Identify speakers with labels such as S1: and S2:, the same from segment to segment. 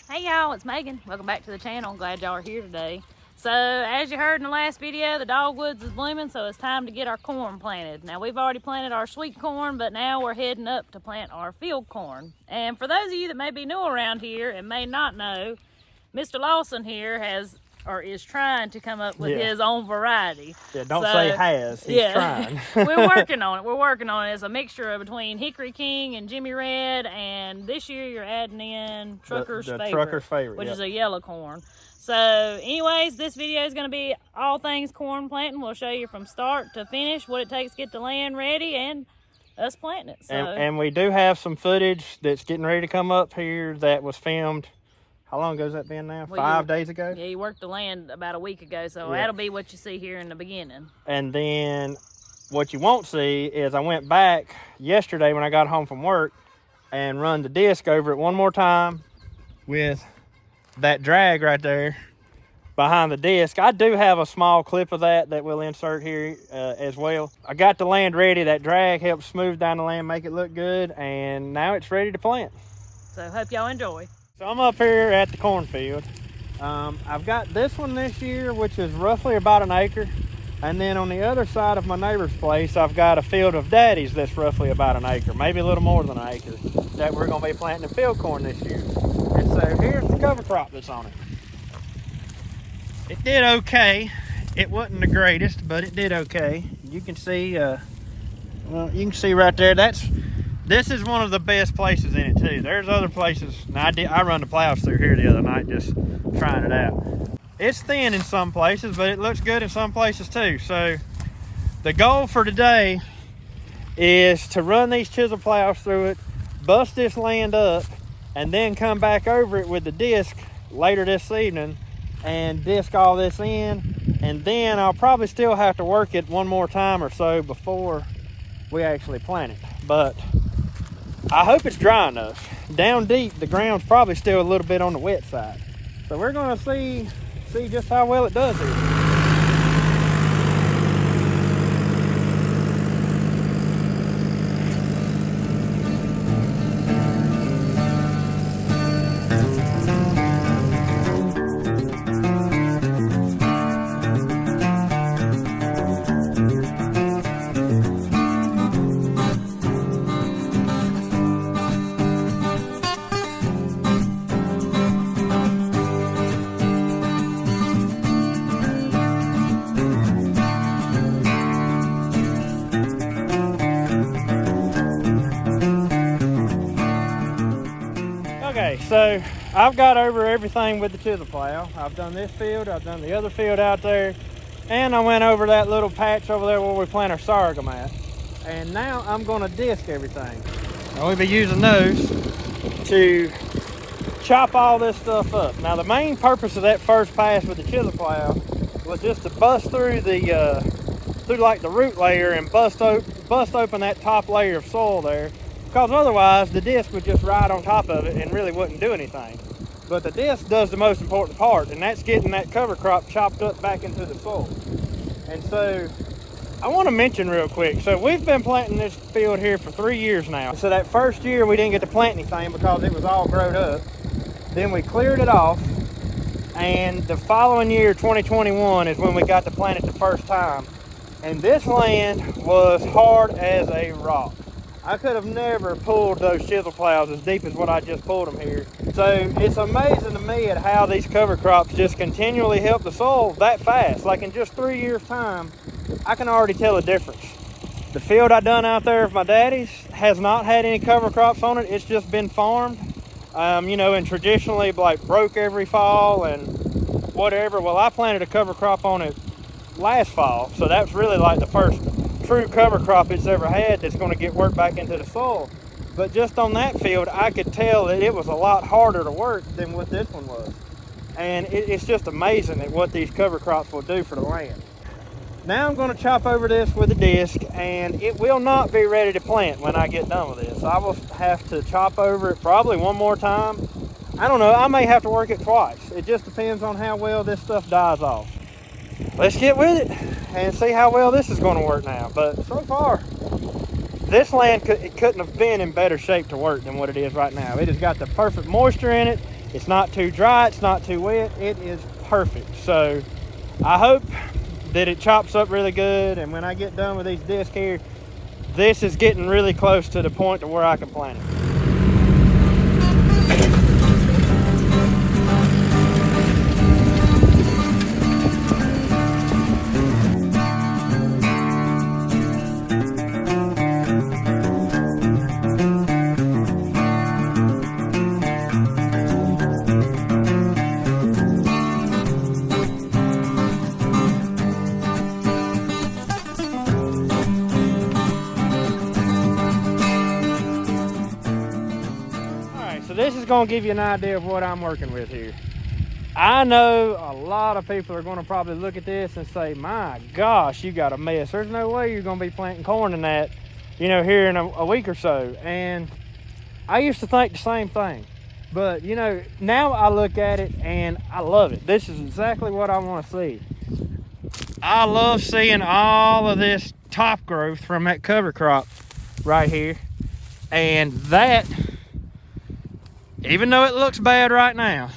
S1: Hey y'all, it's Megan. Welcome back to the channel. I'm glad y'all are here today. So as you heard in the last video, the dogwoods is blooming, so it's time to get our corn planted. Now we've already planted our sweet corn, but now we're heading up to plant our field corn. And for those of you that may be new around here and may not know, Mr. Lawson here is trying to come up with his own variety.
S2: Yeah, don't say has. He's trying.
S1: We're working on it. We're working on it. It's a mixture between Hickory King and Jimmy Red, and this year you're adding in Trucker's Favorite, which is a yellow corn. So anyways, this video is going to be all things corn planting. We'll show you from start to finish what it takes to get the land ready and us planting it. So.
S2: And we do have some footage that's getting ready to come up here that was filmed. How long ago has that been now? 5 days ago?
S1: Yeah, you worked the land about a week ago, so that'll be what you see here in the beginning.
S2: And then what you won't see is I went back yesterday when I got home from work and run the disc over it one more time with that drag right there behind the disc. I do have a small clip of that we'll insert here as well. I got the land ready. That drag helps smooth down the land, make it look good, and now it's ready to plant.
S1: So hope y'all enjoy.
S2: So I'm up here at the cornfield. I've got this one this year, which is roughly about an acre. And then on the other side of my neighbor's place, I've got a field of daddies that's roughly about an acre, maybe a little more than an acre, that we're gonna be planting field corn this year. And so here's the cover crop that's on it. It did okay. It wasn't the greatest, but it did okay. You can see, well, you can see right there, this is one of the best places in it too. There's other places. Now I run the plows through here the other night just trying it out. It's thin in some places, but it looks good in some places too. So the goal for today is to run these chisel plows through it, bust this land up, and then come back over it with the disc later this evening and disc all this in. And then I'll probably still have to work it one more time or so before we actually plant it. But I hope it's dry enough. Down deep, the ground's probably still a little bit on the wet side. So we're gonna see just how well it does here. Okay, so I've got over everything with the chisel plow. I've done this field, I've done the other field out there, and I went over that little patch over there where we plant our sorghum at. And now I'm gonna disc everything. And we'll be using those to chop all this stuff up. Now the main purpose of that first pass with the chisel plow was just to bust through through like the root layer and bust open that top layer of soil there. Because otherwise the disc would just ride on top of it and really wouldn't do anything. But the disc does the most important part, and that's getting that cover crop chopped up back into the soil. And so I want to mention real quick, so we've been planting this field here for 3 years now. So that first year we didn't get to plant anything because it was all grown up. Then we cleared it off, and the following year, 2021, is when we got to plant it the first time. And this land was hard as a rock. I could have never pulled those chisel plows as deep as what I just pulled them here. So it's amazing to me at how these cover crops just continually help the soil that fast. Like in just 3 years time, I can already tell a difference. The field I done out there of my daddy's has not had any cover crops on it. It's just been farmed, you know, and traditionally like broke every fall and whatever. Well, I planted a cover crop on it last fall. So that's really like the first true cover crop it's ever had that's going to get worked back into the soil. But just on that field, I could tell that it was a lot harder to work than what this one was. And it's just amazing at what these cover crops will do for the land. Now I'm going to chop over this with a disc, and it will not be ready to plant when I get done with this. I will have to chop over it probably one more time. I don't know, I may have to work it twice. It just depends on how well this stuff dies off. Let's get with it and see how well this is going to work now. But so far, This land couldn't have been in better shape to work than what it is right now. It has got the perfect moisture in it. It's not too dry, it's not too wet, it is perfect. So I hope that it chops up really good, and when I get done with these discs here, this is getting really close to the point to where I can plant it. This is going to give you an idea of what I'm working with here. I know a lot of people are going to probably look at this and say, my gosh, you got a mess. There's no way you're going to be planting corn in that, you know, here in a week or so. And I used to think the same thing. But, you know, now I look at it and I love it. This is exactly what I want to see. I love seeing all of this top growth from that cover crop right here. And that, even though it looks bad right now,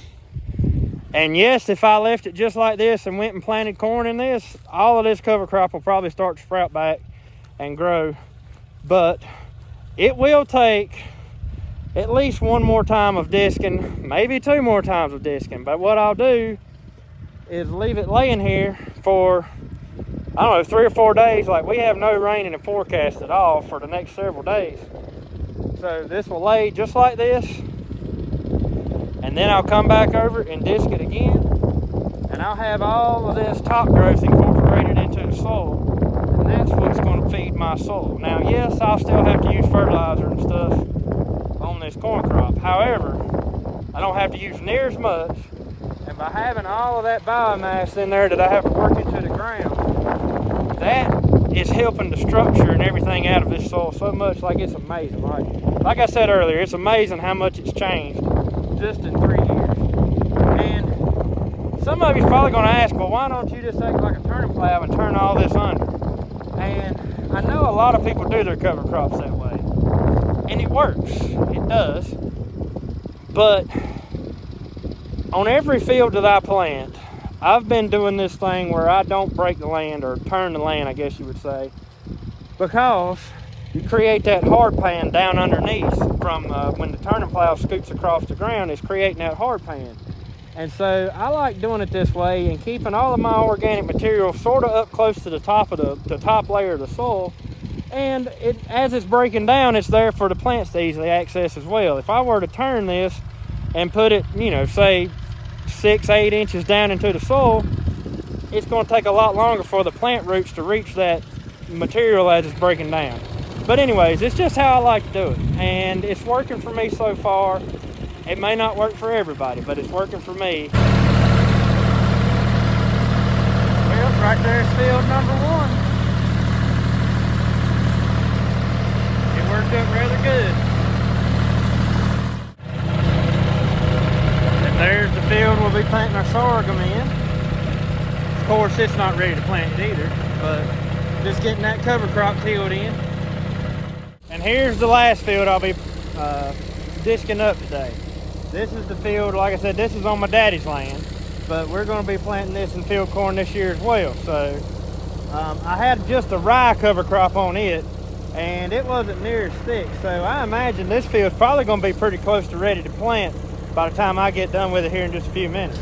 S2: and yes, if I left it just like this and went and planted corn in this, all of this cover crop will probably start to sprout back and grow. But it will take at least one more time of disking, maybe 2 more times of disking. But what I'll do is leave it laying here for, I don't know, 3 or 4 days. Like, we have no rain in the forecast at all for the next several days. So this will lay just like this. And then I'll come back over and disc it again, and I'll have all of this top growth incorporated into the soil, and that's what's going to feed my soil. Now, yes, I'll still have to use fertilizer and stuff on this corn crop. However, I don't have to use near as much, and by having all of that biomass in there that I have to work into the ground, that is helping the structure and everything out of this soil so much. Like, it's amazing. Like I said earlier, it's amazing how much it's changed just in 3 years. And some of you's probably going to ask, well, why don't you just take like a turning plow and turn all this under? And I know a lot of people do their cover crops that way, and it works. It does. But on every field that I plant, I've been doing this thing where I don't break the land, or turn the land, I guess you would say, because you create that hard pan down underneath from when the turning plow scoots across the ground. It's creating that hard pan. And so I like doing it this way and keeping all of my organic material sort of up close to the top of the top layer of the soil. And as it's breaking down, it's there for the plants to easily access as well. If I were to turn this and put it, you know, say 6-8 inches down into the soil, it's going to take a lot longer for the plant roots to reach that material as it's breaking down. But anyways, it's just how I like to do it, and it's working for me so far. It may not work for everybody, but it's working for me. Well, right there's field number 1. It worked out rather good. And there's the field we'll be planting our sorghum in. Of course, it's not ready to plant it either, but just getting that cover crop tilled in. And here's the last field I'll be disking up today. This is the field, like I said, this is on my daddy's land, but we're going to be planting this in field corn this year as well. So I had just a rye cover crop on it, and it wasn't near as thick. So I imagine this field's probably going to be pretty close to ready to plant by the time I get done with it here in just a few minutes.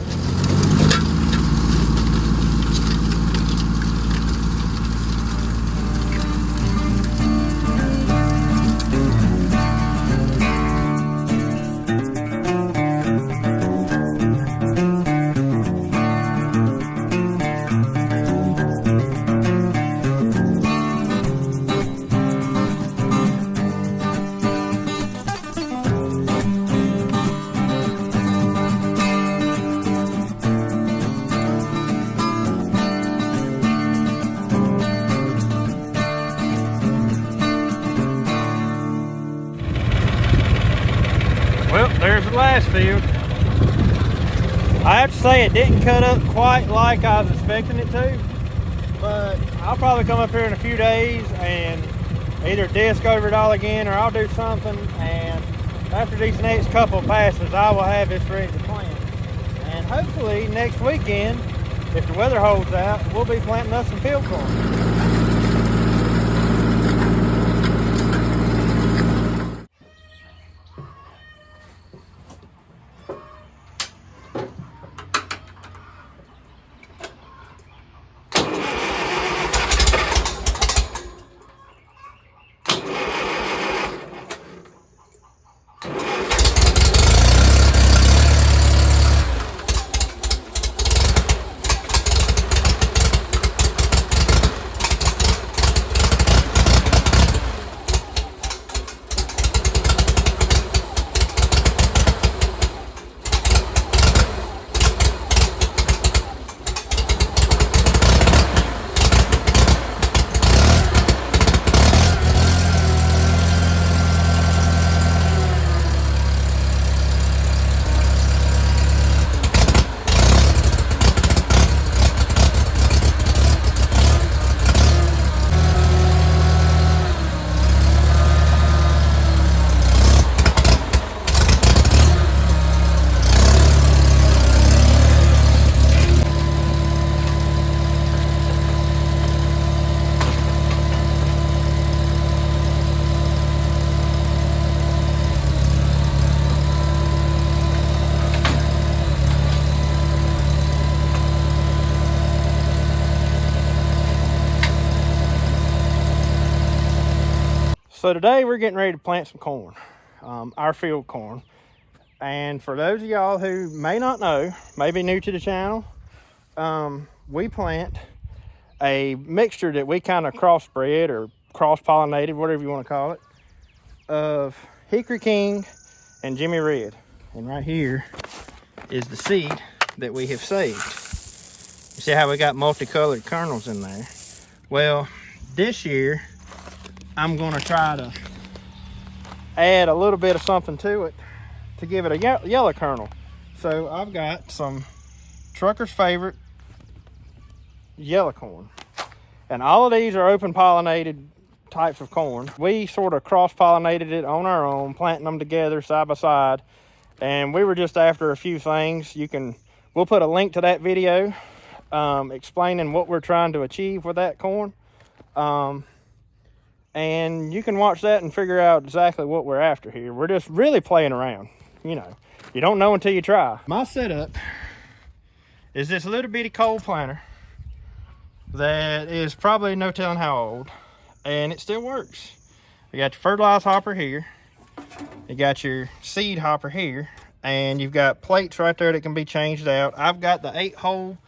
S2: Well, there's the last field. I have to say it didn't cut up quite like I was expecting it to, but I'll probably come up here in a few days and either disc over it all again, or I'll do something and after these next couple passes, I will have this ready to plant. And hopefully next weekend, if the weather holds out, we'll be planting us some field corn. So today we're getting ready to plant some corn, our field corn. And for those of y'all who may not know, maybe new to the channel, we plant a mixture that we kind of crossbred or cross-pollinated, whatever you want to call it, of Hickory King and Jimmy Red. And right here is the seed that we have saved. You see how we got multicolored kernels in there? Well, this year, I'm gonna try to add a little bit of something to it to give it a yellow kernel. So I've got some Trucker's Favorite yellow corn. And all of these are open pollinated types of corn. We sort of cross-pollinated it on our own, planting them together side by side. And we were just after a few things. We'll put a link to that video explaining what we're trying to achieve with that corn. And you can watch that and figure out exactly what we're after here. We're just really playing around. You know, you don't know until you try. My setup is this little bitty cold planter that is probably no telling how old, and it still works. You got your fertilizer hopper here, you got your seed hopper here, and you've got plates right there that can be changed out. I've got the 8-hole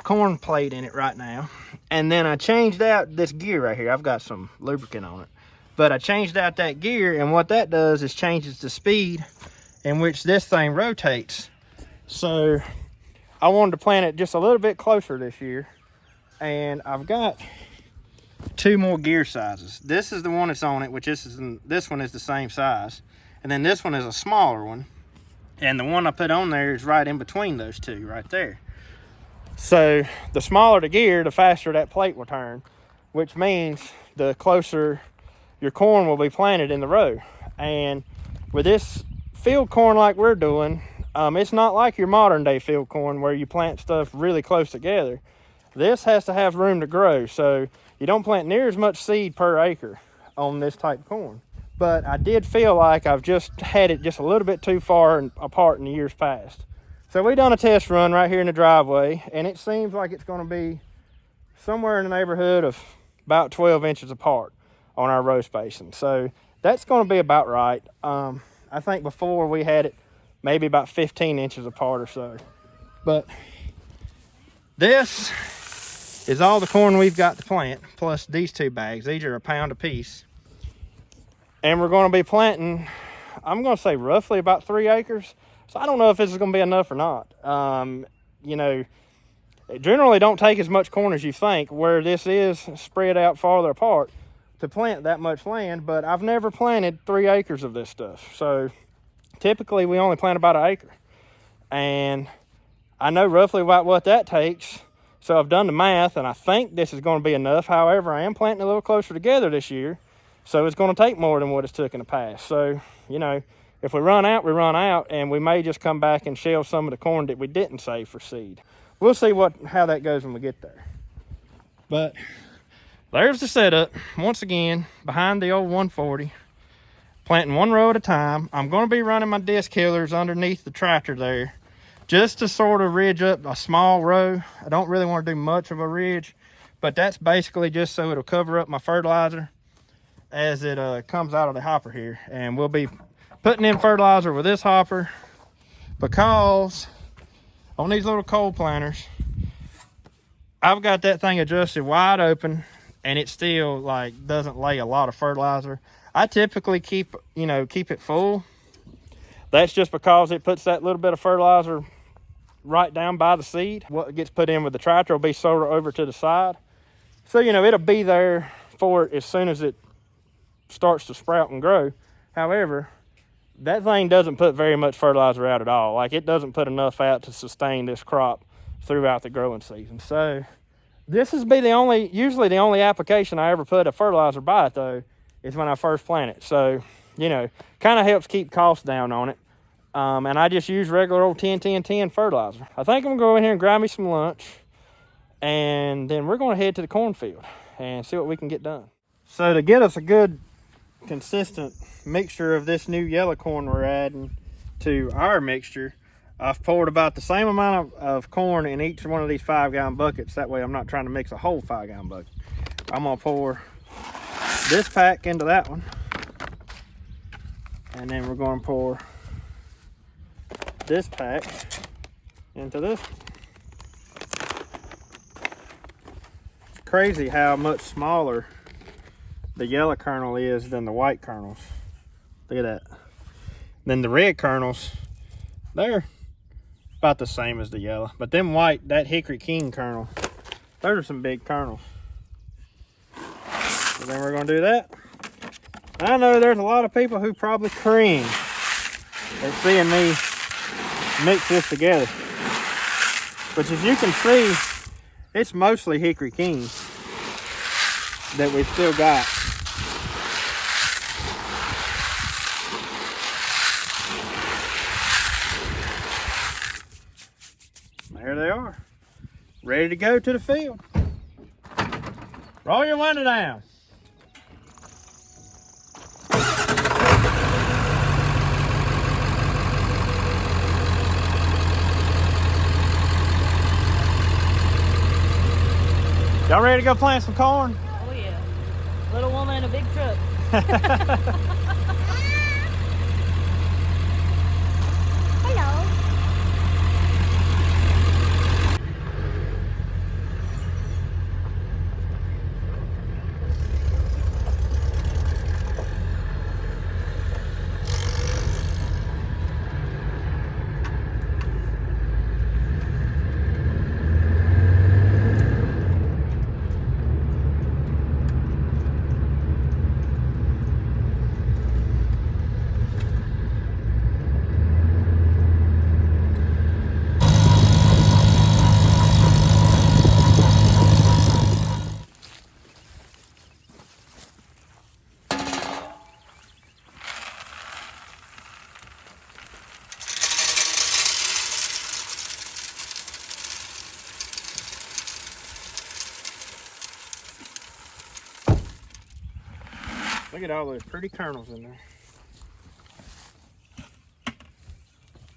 S2: corn plate in it right now, and then I changed out this gear right here. I've got some lubricant on it, but I changed out that gear, and what that does is changes the speed in which this thing rotates. So I wanted to plant it just a little bit closer this year, and I've got 2 more gear sizes. This is the one that's on it, which this one is the same size, and then this one is a smaller one, and the one I put on there is right in between those 2 right there. So the smaller the gear, the faster that plate will turn, which means the closer your corn will be planted in the row. And with this field corn like we're doing, it's not like your modern day field corn where you plant stuff really close together. This has to have room to grow, so you don't plant near as much seed per acre on this type of corn. But I did feel like I've just had it just a little bit too far apart in the years past. So we done a test run right here in the driveway, and it seems like it's going to be somewhere in the neighborhood of about 12 inches apart on our row spacing. So that's going to be about right. I think before we had it maybe about 15 inches apart or so. But this is all the corn we've got to plant, plus these 2 bags. These are a pound a piece. And we're going to be planting, I'm going to say roughly about 3 acres. So I don't know if this is going to be enough or not. You know, it generally don't take as much corn as you think, where this is spread out farther apart to plant that much land, but I've never planted 3 acres of this stuff. So typically we only plant about 1 acre. And I know roughly about what that takes. So I've done the math, and I think this is going to be enough. However, I am planting a little closer together this year, so it's going to take more than what it's took in the past. So, you know, If we run out, we run out, and we may just come back and shell some of the corn that we didn't save for seed. We'll see how that goes when we get there. But there's the setup. Once again, behind the old 140, planting one row at a time. I'm going to be running my disc killers underneath the tractor there, just to sort of ridge up a small row. I don't really want to do much of a ridge, but that's basically just so it'll cover up my fertilizer as it comes out of the hopper here. And we'll be putting in fertilizer with this hopper, because on these little cold planters, I've got that thing adjusted wide open, and it still like doesn't lay a lot of fertilizer. I typically keep it full. That's just because it puts that little bit of fertilizer right down by the seed. What gets put in with the tractor will be sort of over to the side. So, it'll be there for it as soon as it starts to sprout and grow. However, that thing doesn't put very much fertilizer out at all. Like, it doesn't put enough out to sustain this crop throughout the growing season. So this is usually the only application I ever put a fertilizer by it, though, is when I first plant it. So, kind of helps keep costs down on it. And I just use regular old 10-10-10 fertilizer. I think I'm gonna go in here and grab me some lunch, and then we're gonna head to the cornfield and see what we can get done. So to get us a good consistent mixture of this new yellow corn we're adding to our mixture, I've poured about the same amount of corn in each one of these 5-gallon buckets. That way I'm not trying to mix a whole 5-gallon bucket. I'm gonna pour this pack into that one, and then we're going to pour this pack into this. It's crazy how much smaller the yellow kernel is than the white kernels. Look at that. Then the red kernels, they're about the same as the yellow, but them white, that Hickory King kernel, those are some big kernels. So then we're going to do that. I know there's a lot of people who probably cringe at seeing me mix this together. But as you can see, it's mostly Hickory King that we've still got. There they are, ready to go to the field. Roll your window down. Y'all ready to go plant some corn?
S1: Oh yeah. Little woman in a big truck.
S3: Hello.
S2: Look at all those pretty kernels in there.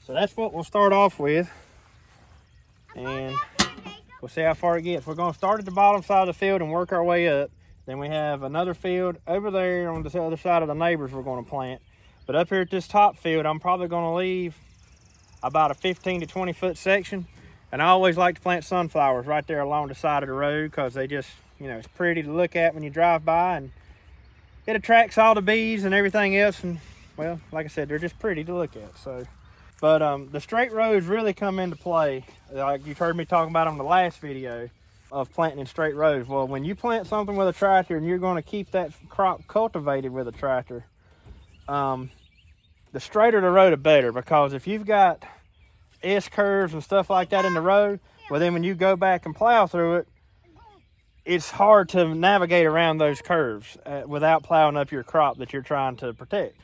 S2: So that's what we'll start off with, and we'll see how far it gets. We're going to start at the bottom side of the field and work our way up. Then we have another field over there on the other side of the neighbors we're going to plant. But up here at this top field, I'm probably going to leave about a 15 to 20 foot section. And I always like to plant sunflowers right there along the side of the road, because they just, it's pretty to look at when you drive by, and it attracts all the bees and everything else. And well, like I said, they're just pretty to look at. So, but the straight rows really come into play, like you've heard me talking about on the last video of planting in straight rows. Well, when you plant something with a tractor and you're going to keep that crop cultivated with a tractor, the straighter the row, the better. Because if you've got S curves and stuff like that in the row, well, then when you go back and plow through it, it's hard to navigate around those curves without plowing up your crop that you're trying to protect.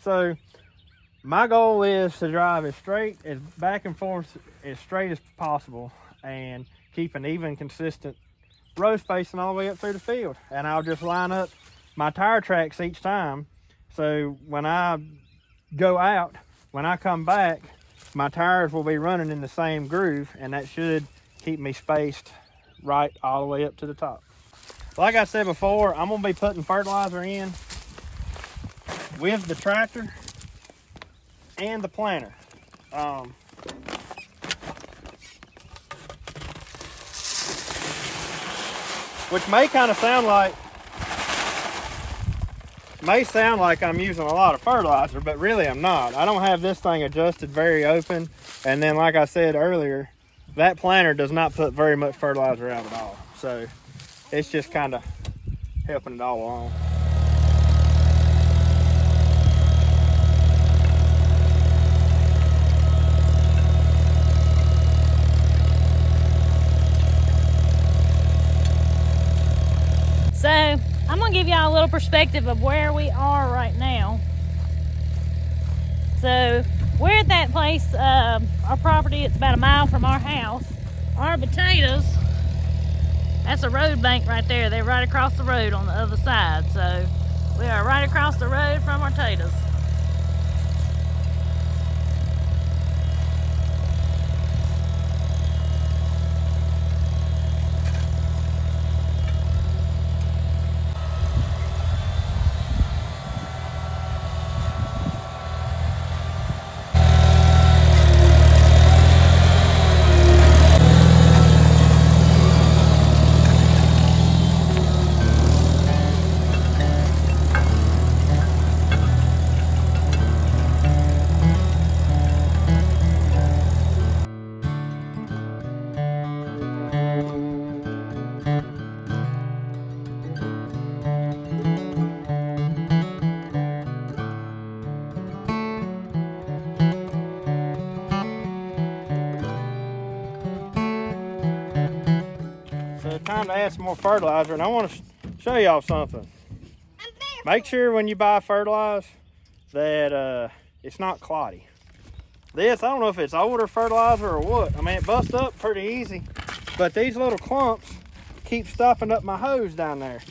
S2: So My goal is to drive as straight, as back and forth, as straight as possible, and keep an even, consistent row spacing all the way up through the field. And I'll just line up my tire tracks each time. So when I go out, when I come back, my tires will be running in the same groove, and that should keep me spaced right all the way up to the top. Like I said before, I'm gonna be putting fertilizer in with the tractor and the planter. Which may kind of sound like I'm using a lot of fertilizer, but really I'm not. I don't have this thing adjusted very open, and then like I said earlier, that planter does not put very much fertilizer out at all. So it's just kind of helping it all along.
S1: So I'm gonna give y'all a little perspective of where we are right now. So we're at that place, our property, it's about a mile from our house. Our potatoes, that's a road bank right there. They're right across the road on the other side. So we are right across the road from our potatoes.
S2: Time to add some more fertilizer, and I want to show y'all something. Make sure when you buy fertilizer that it's not cloddy. This, I don't know if it's older fertilizer or what. I mean, it busts up pretty easy, but these little clumps keep stopping up my hose down there.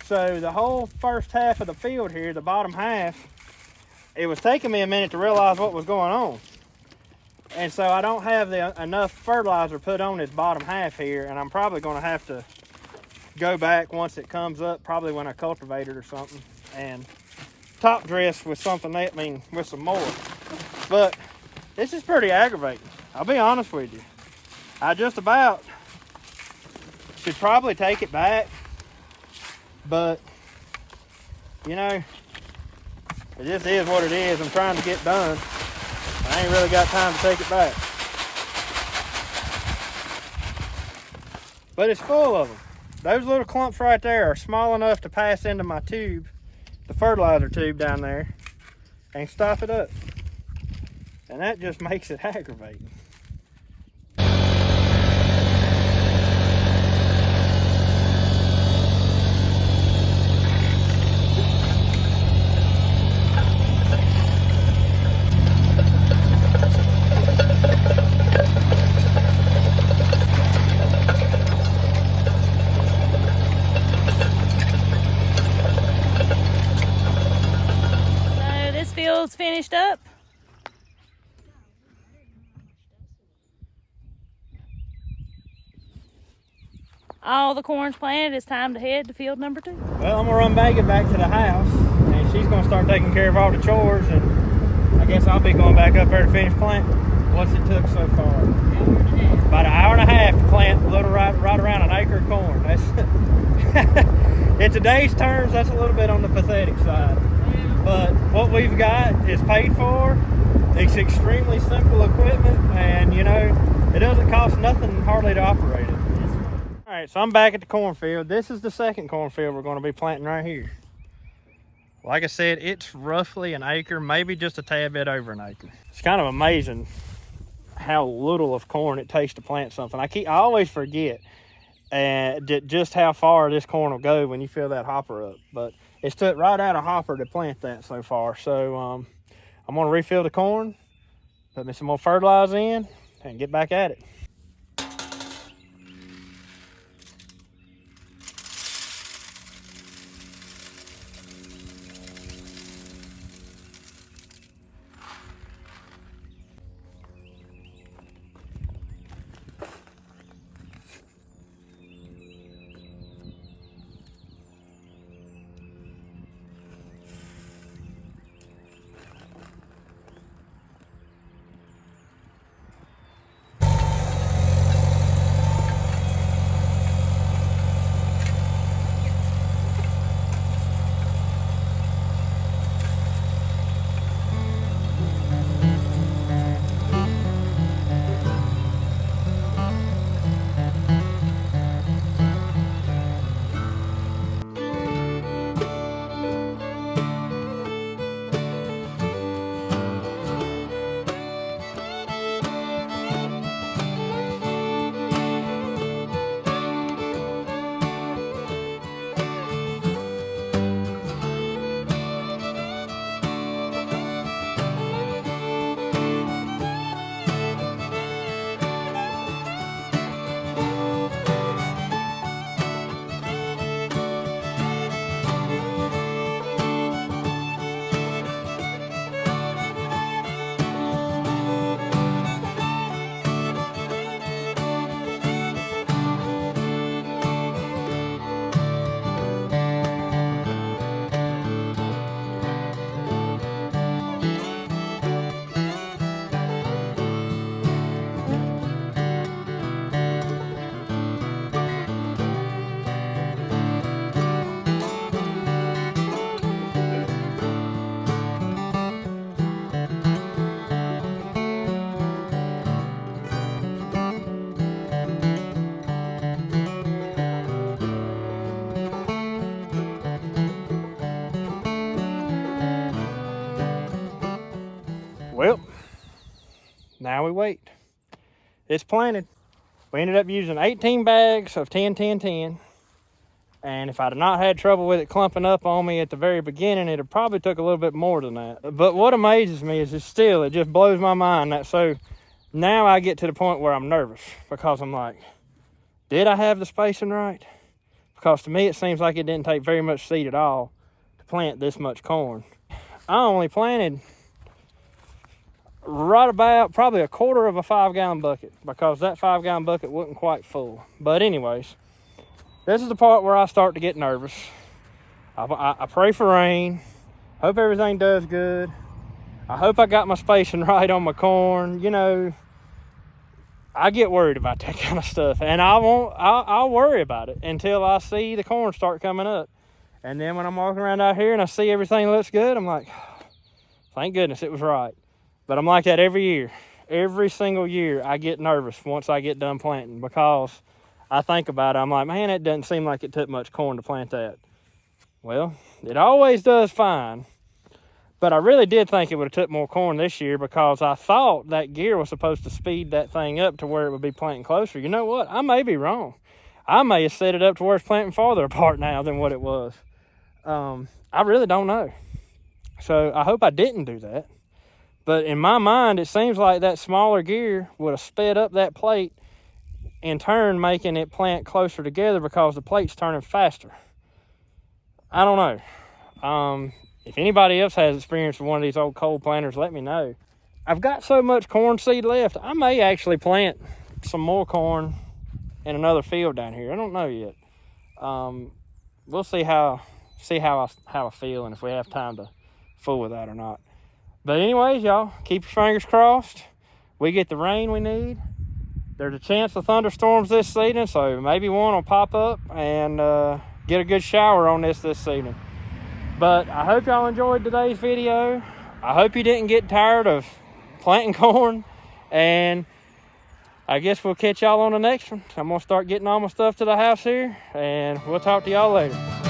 S2: So the whole first half of the field here, the bottom half, it was taking me a minute to realize what was going on. And so I don't have enough fertilizer put on this bottom half here, and I'm probably going to have to go back once it comes up, probably when I cultivate it or something, and top dress with something, with some more. But this is pretty aggravating. I'll be honest with you. I just about should probably take it back, but you know, it just is what it is. I'm trying to get done. I ain't really got time to take it back. But it's full of them. Those little clumps right there are small enough to pass into my tube, the fertilizer tube down there, and stop it up. And that just makes it aggravating.
S1: Finished up. All the corn's planted. It's time to head to field number 2.
S2: Well, I'm gonna run Megan back to the house, and she's gonna start taking care of all the chores, and I guess I'll be going back up there to finish planting. What's it took so far? About an hour and a half to plant a little right around an acre of corn. That's in today's terms, that's a little bit on the pathetic side. But what we've got is paid for. It's extremely simple equipment, and you know, it doesn't cost nothing hardly to operate it. All right, so I'm back at the cornfield. This is the second cornfield we're going to be planting right here. Like I said, it's roughly an acre, maybe just a tad bit over an acre. It's kind of amazing how little of corn it takes to plant something. I always forget just how far this corn will go when you fill that hopper up. But it's took right out of hopper to plant that so far. So I'm I'm gonna refill the corn, put me some more fertilizer in, and get back at it. Well, now we wait. It's planted. We ended up using 18 bags of 10, 10, 10. And if I'd have not had trouble with it clumping up on me at the very beginning, it'd probably took a little bit more than that. But what amazes me is it just blows my mind that so now I get to the point where I'm nervous because I'm like, did I have the spacing right? Because to me, it seems like it didn't take very much seed at all to plant this much corn. I only planted right about probably a quarter of a 5-gallon bucket because that 5-gallon bucket wasn't quite full. But anyways, this is the part where I start to get nervous. I pray for rain. Hope everything does good. I hope I got my spacing right on my corn. You know, I get worried about that kind of stuff, and I'll worry about it until I see the corn start coming up. And then when I'm walking around out here and I see everything looks good, I'm like, thank goodness it was right. But I'm like that every year. Every single year I get nervous once I get done planting because I think about it. I'm like, man, it doesn't seem like it took much corn to plant that. Well, it always does fine. But I really did think it would have took more corn this year because I thought that gear was supposed to speed that thing up to where it would be planting closer. You know what? I may be wrong. I may have set it up to where it's planting farther apart now than what it was. I really don't know. So I hope I didn't do that. But in my mind, it seems like that smaller gear would have sped up that plate, in turn making it plant closer together because the plate's turning faster. I don't know. If anybody else has experience with one of these old cold planters, let me know. I've got so much corn seed left, I may actually plant some more corn in another field down here. I don't know yet. We'll see how I feel and if we have time to fool with that or not. But anyways, y'all, keep your fingers crossed. We get the rain we need. There's a chance of thunderstorms this season, so maybe one will pop up and get a good shower on this season. But I hope y'all enjoyed today's video. I hope you didn't get tired of planting corn. And I guess we'll catch y'all on the next one. I'm going to start getting all my stuff to the house here, and we'll talk to y'all later.